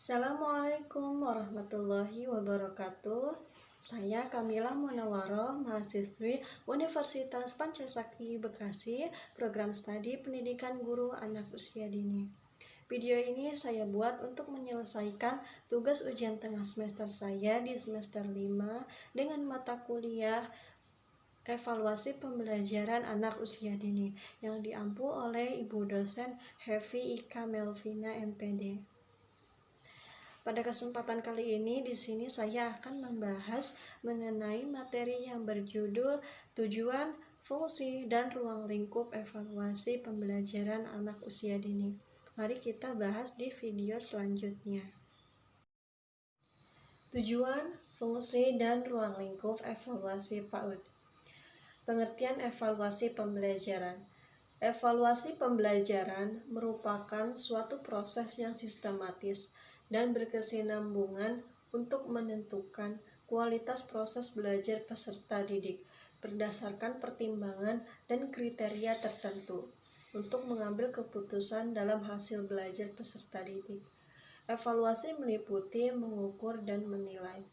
Assalamualaikum warahmatullahi wabarakatuh. Saya Kamila Munawaroh, mahasiswi Universitas Pancasakti Bekasi, program studi pendidikan guru anak usia dini. Video ini saya buat untuk menyelesaikan tugas ujian tengah semester saya di semester 5 dengan mata kuliah evaluasi pembelajaran anak usia dini yang diampu oleh Ibu dosen Hevi Ika Melvina MPD. Pada kesempatan kali ini di sini saya akan membahas mengenai materi yang berjudul tujuan, fungsi, dan ruang lingkup evaluasi pembelajaran anak usia dini. Mari kita bahas di video selanjutnya. Tujuan, fungsi, dan ruang lingkup evaluasi PAUD. Pengertian evaluasi pembelajaran. Evaluasi pembelajaran merupakan suatu proses yang sistematis dan berkesinambungan untuk menentukan kualitas proses belajar peserta didik berdasarkan pertimbangan dan kriteria tertentu untuk mengambil keputusan dalam hasil belajar peserta didik. Evaluasi meliputi mengukur dan menilai.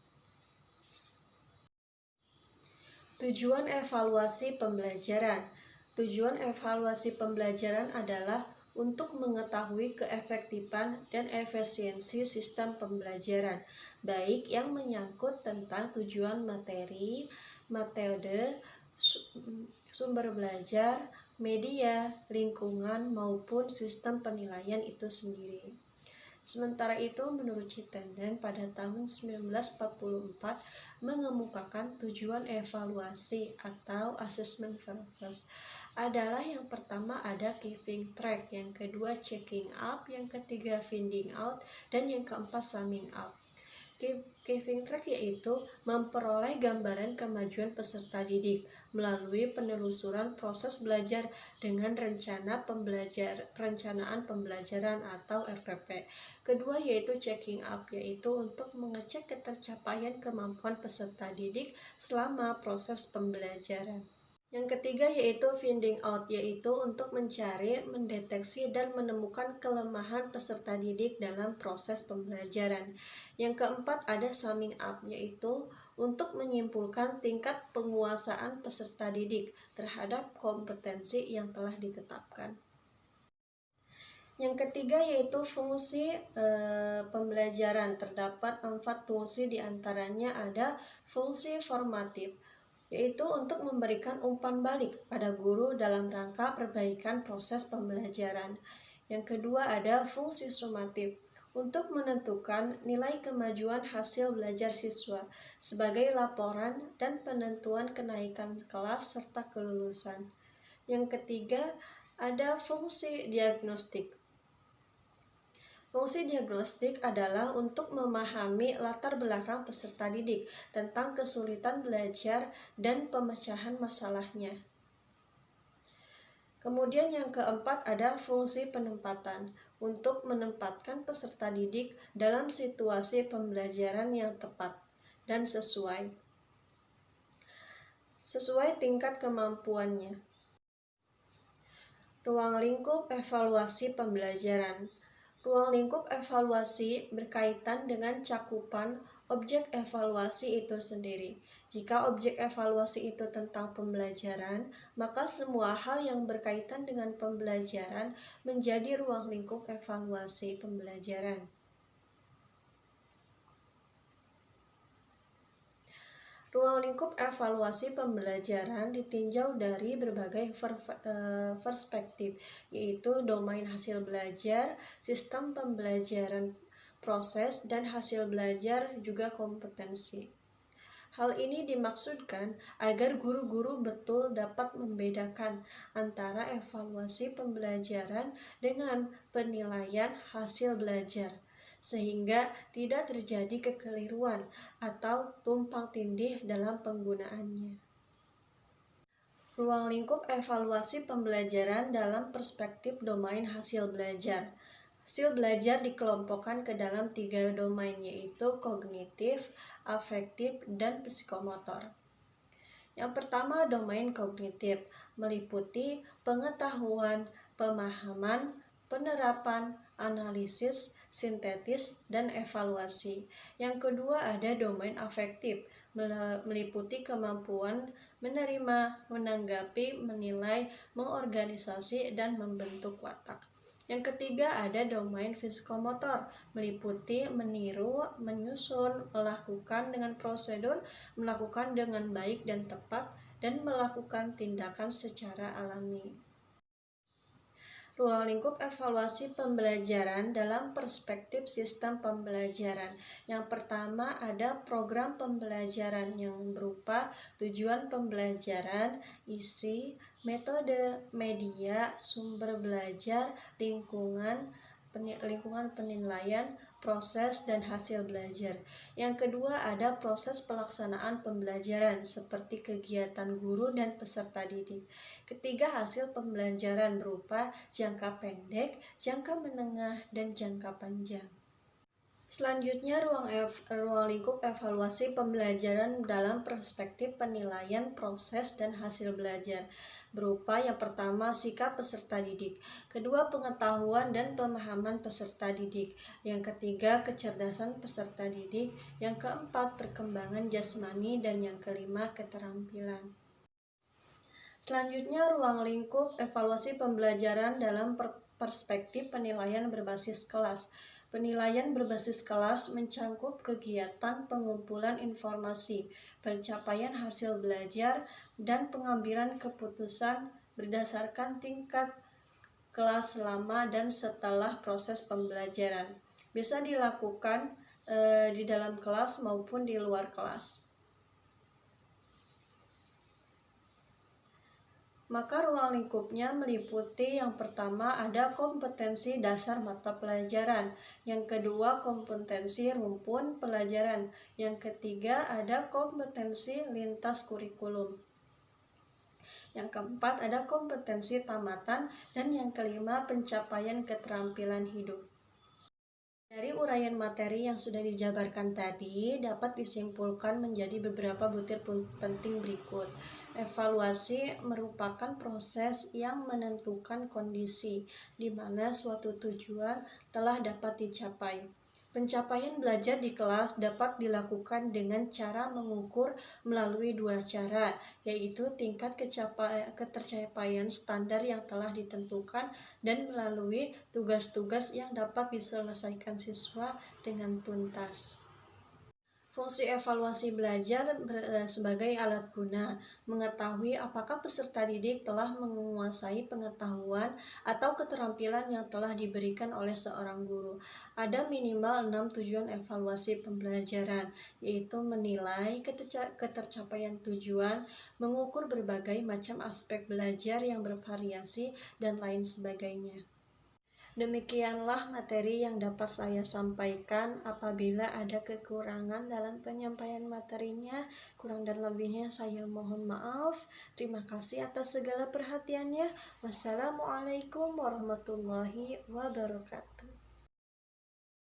Tujuan evaluasi pembelajaran. Tujuan evaluasi pembelajaran adalah untuk mengetahui keefektifan dan efisiensi sistem pembelajaran, baik yang menyangkut tentang tujuan materi, metode, sumber belajar, media, lingkungan, maupun sistem penilaian itu sendiri. Sementara itu, menurut Chittenden pada tahun 1944 mengemukakan tujuan evaluasi atau assessment purpose adalah yang pertama ada keeping track, yang kedua checking up, yang ketiga finding out, dan yang keempat summing up. Keeping track yaitu memperoleh gambaran kemajuan peserta didik melalui penelusuran proses belajar dengan perencanaan pembelajaran atau RPP. Kedua yaitu checking up, yaitu untuk mengecek ketercapaian kemampuan peserta didik selama proses pembelajaran. Yang ketiga yaitu finding out, yaitu untuk mencari, mendeteksi, dan menemukan kelemahan peserta didik dalam proses pembelajaran. Yang keempat ada summing up, yaitu untuk menyimpulkan tingkat penguasaan peserta didik terhadap kompetensi yang telah ditetapkan. Yang ketiga yaitu fungsi pembelajaran. Terdapat 4 fungsi, diantaranya ada fungsi formatif, yaitu untuk memberikan umpan balik pada guru dalam rangka perbaikan proses pembelajaran. Yang kedua ada fungsi sumatif, untuk menentukan nilai kemajuan hasil belajar siswa sebagai laporan dan penentuan kenaikan kelas serta kelulusan. Yang ketiga ada fungsi diagnostik. Fungsi diagnostik adalah untuk memahami latar belakang peserta didik tentang kesulitan belajar dan pemecahan masalahnya. Kemudian yang keempat ada fungsi penempatan, untuk menempatkan peserta didik dalam situasi pembelajaran yang tepat dan sesuai tingkat kemampuannya. Ruang lingkup evaluasi pembelajaran. Ruang lingkup evaluasi berkaitan dengan cakupan objek evaluasi itu sendiri. Jika objek evaluasi itu tentang pembelajaran, maka semua hal yang berkaitan dengan pembelajaran menjadi ruang lingkup evaluasi pembelajaran. Ruang lingkup evaluasi pembelajaran ditinjau dari berbagai perspektif, yaitu domain hasil belajar, sistem pembelajaran, proses, dan hasil belajar juga kompetensi. Hal ini dimaksudkan agar guru-guru betul dapat membedakan antara evaluasi pembelajaran dengan penilaian hasil belajar, sehingga tidak terjadi kekeliruan atau tumpang tindih dalam penggunaannya. Ruang lingkup evaluasi pembelajaran dalam perspektif domain hasil belajar. Hasil belajar dikelompokkan ke dalam 3 domain, yaitu kognitif, afektif, dan psikomotor. Yang pertama domain kognitif, meliputi pengetahuan, pemahaman, penerapan, analisis, sintetis, dan evaluasi. Yang kedua ada domain afektif, meliputi kemampuan menerima, menanggapi, menilai, mengorganisasi, dan membentuk watak. Yang ketiga ada domain psikomotor, meliputi meniru, menyusun, melakukan dengan prosedur, melakukan dengan baik dan tepat, dan melakukan tindakan secara alami. Ruang lingkup evaluasi pembelajaran dalam perspektif sistem pembelajaran. Yang pertama ada program pembelajaran yang berupa tujuan pembelajaran, isi, metode, media, sumber belajar, lingkungan penilaian, proses, dan hasil belajar. Yang kedua ada proses pelaksanaan pembelajaran seperti kegiatan guru dan peserta didik. Ketiga hasil pembelajaran berupa jangka pendek, jangka menengah, dan jangka panjang. Selanjutnya ruang lingkup evaluasi pembelajaran dalam perspektif penilaian proses dan hasil belajar berupa yang pertama sikap peserta didik, kedua pengetahuan dan pemahaman peserta didik, yang ketiga kecerdasan peserta didik, yang keempat perkembangan jasmani, dan yang kelima keterampilan. Selanjutnya ruang lingkup evaluasi pembelajaran dalam perspektif penilaian berbasis kelas. Penilaian berbasis kelas mencangkup kegiatan pengumpulan informasi, pencapaian hasil belajar, dan pengambilan keputusan berdasarkan tingkat kelas selama dan setelah proses pembelajaran. Bisa dilakukan di dalam kelas maupun di luar kelas. Maka ruang lingkupnya meliputi yang pertama ada kompetensi dasar mata pelajaran, yang kedua kompetensi rumpun pelajaran, yang ketiga ada kompetensi lintas kurikulum, yang keempat ada kompetensi tamatan, dan yang kelima pencapaian keterampilan hidup. Dari uraian materi yang sudah dijabarkan tadi dapat disimpulkan menjadi beberapa butir penting berikut. Evaluasi merupakan proses yang menentukan kondisi di mana suatu tujuan telah dapat dicapai. Pencapaian belajar di kelas dapat dilakukan dengan cara mengukur melalui dua cara, yaitu tingkat ketercapaian standar yang telah ditentukan dan melalui tugas-tugas yang dapat diselesaikan siswa dengan tuntas. Fungsi evaluasi belajar sebagai alat guna mengetahui apakah peserta didik telah menguasai pengetahuan atau keterampilan yang telah diberikan oleh seorang guru. Ada minimal 6 tujuan evaluasi pembelajaran, yaitu menilai ketercapaian tujuan, mengukur berbagai macam aspek belajar yang bervariasi, dan lain sebagainya. Demikianlah materi yang dapat saya sampaikan. Apabila ada kekurangan dalam penyampaian materinya, kurang dan lebihnya saya mohon maaf. Terima kasih atas segala perhatiannya. Wassalamualaikum warahmatullahi wabarakatuh.